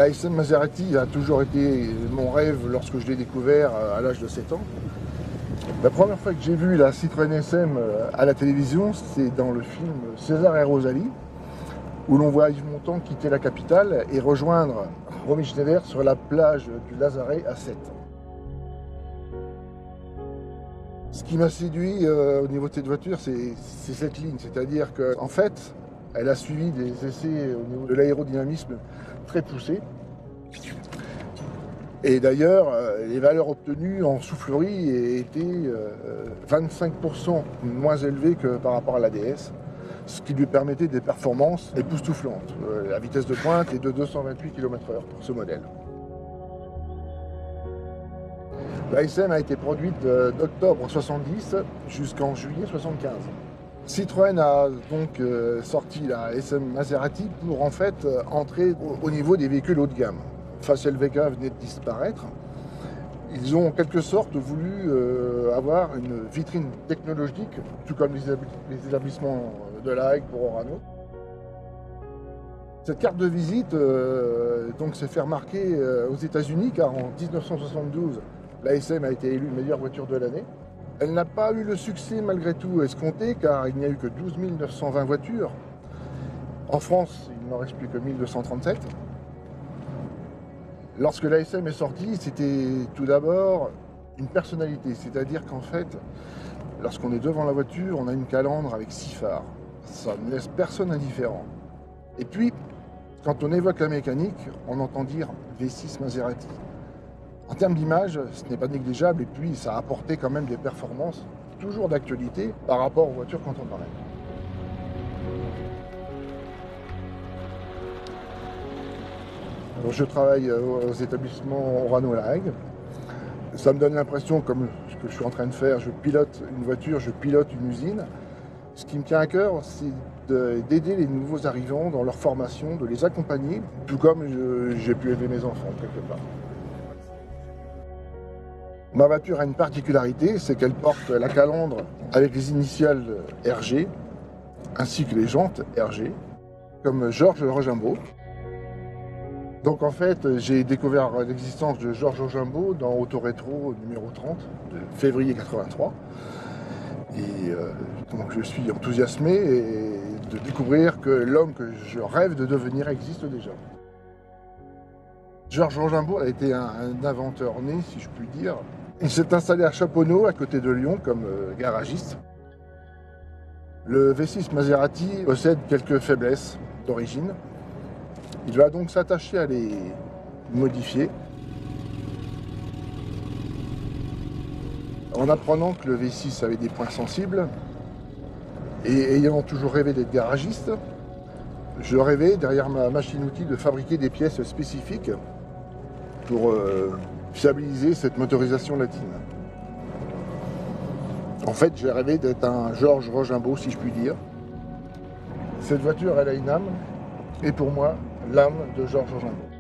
La SM Maserati a toujours été mon rêve lorsque je l'ai découvert à l'âge de 7 ans. La première fois que j'ai vu la Citroën SM à la télévision, c'est dans le film César et Rosalie, où l'on voit Yves Montand quitter la capitale et rejoindre Romy Schneider sur la plage du Lazaret à Sète. Ce qui m'a séduit au niveau de cette voiture, c'est cette ligne, c'est-à-dire qu'en fait, elle a suivi des essais au niveau de l'aérodynamisme très poussés. Et d'ailleurs, les valeurs obtenues en soufflerie étaient 25% moins élevées que par rapport à la DS, ce qui lui permettait des performances époustouflantes. La vitesse de pointe est de 228 km/h pour ce modèle. La SM a été produite d'octobre 70 jusqu'en juillet 75. Citroën a donc sorti la SM Maserati pour en fait entrer au niveau des véhicules haut de gamme. Facel Vega venait de disparaître. Ils ont en quelque sorte voulu avoir une vitrine technologique, tout comme les établissements de la Hague pour Orano. Cette carte de visite donc s'est fait remarquer aux États-Unis, car en 1972, la SM a été élue meilleure voiture de l'année. Elle n'a pas eu le succès malgré tout escompté, car il n'y a eu que 12 920 voitures. En France, il n'en reste plus que 1237. Lorsque la SM est sortie, c'était tout d'abord une personnalité, c'est-à-dire qu'en fait, lorsqu'on est devant la voiture, on a une calandre avec 6 phares. Ça ne laisse personne indifférent. Et puis, quand on évoque la mécanique, on entend dire V6 Maserati. En termes d'image, ce n'est pas négligeable, et puis ça a apporté quand même des performances toujours d'actualité par rapport aux voitures contemporaines. Donc je travaille aux établissements Orano La Hague. Ça me donne l'impression, comme ce que je suis en train de faire, je pilote une voiture, je pilote une usine. Ce qui me tient à cœur, c'est d'aider les nouveaux arrivants dans leur formation, de les accompagner, tout comme j'ai pu aider mes enfants quelque part. Ma voiture a une particularité, c'est qu'elle porte la calandre avec les initiales RG, ainsi que les jantes RG, comme Georges Rogimbaud. Donc en fait, j'ai découvert l'existence de Georges Rogimbaud dans Autorétro numéro 30 de février 83. Et donc je suis enthousiasmé de découvrir que l'homme que je rêve de devenir existe déjà. Georges Rogimbaud a été un inventeur né, si je puis dire. Il s'est installé à Chaponneau, à côté de Lyon, comme garagiste. Le V6 Maserati possède quelques faiblesses d'origine. Il va donc s'attacher à les modifier, en apprenant que le V6 avait des points sensibles. Et ayant toujours rêvé d'être garagiste, je rêvais, derrière ma machine-outil, de fabriquer des pièces spécifiques pour fiabiliser cette motorisation latine. En fait, j'ai rêvé d'être un Georges Rogimbaud, si je puis dire. Cette voiture, elle a une âme, et pour moi, l'âme de Georges Rogimbaud.